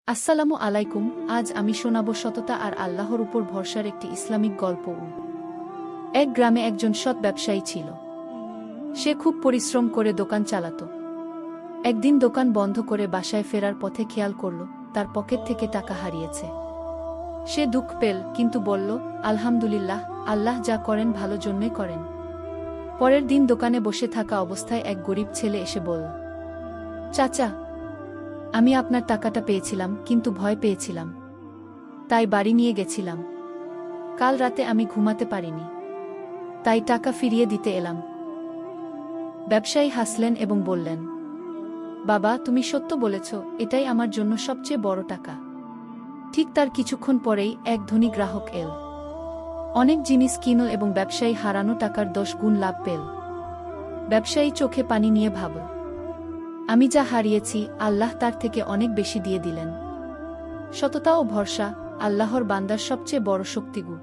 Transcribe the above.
আসসালামু আলাইকুম। আজ আমি শোনাব সততা আর আল্লাহর উপর ভরসার একটি ইসলামিক গল্প। এক গ্রামে একজন সৎ ব্যবসায়ী ছিল। সে খুব পরিশ্রম করে দোকান চালাত। একদিন দোকান বন্ধ করে বাসায় ফেরার পথে খেয়াল করল তার পকেট থেকে টাকা হারিয়েছে। সে দুঃখ পেল, কিন্তু বলল, আলহামদুলিল্লাহ, আল্লাহ যা করেন ভালো জন্যই করেন। পরের দিন দোকানে বসে থাকা অবস্থায় এক গরিব ছেলে এসে বলল, চাচা, আমি আপনার টাকাটা পেয়েছিলাম, কিন্তু ভয় পেয়েছিলাম, তাই বাড়ি নিয়ে গেছিলাম। কাল রাতে আমি ঘুমাতে পারিনি, তাই টাকা ফিরিয়ে দিতে এলাম। ব্যবসায়ী হাসলেন এবং বললেন, বাবা, তুমি সত্য বলেছ, এটাই আমার জন্য সবচেয়ে বড় টাকা। ঠিক তার কিছুক্ষণ পরেই এক ধনী গ্রাহক এল। অনেক জিনিস কিনল এবং ব্যবসায়ী হারানো টাকার 10 গুণ লাভ পেল। ব্যবসায়ী চোখে পানি নিয়ে ভাবল, আমি যা হারিয়েছি আল্লাহ তার থেকে অনেক বেশি দিয়ে দিলেন। সততা ও ভরসা আল্লাহর বান্দার সবচেয়ে বড় শক্তিগু।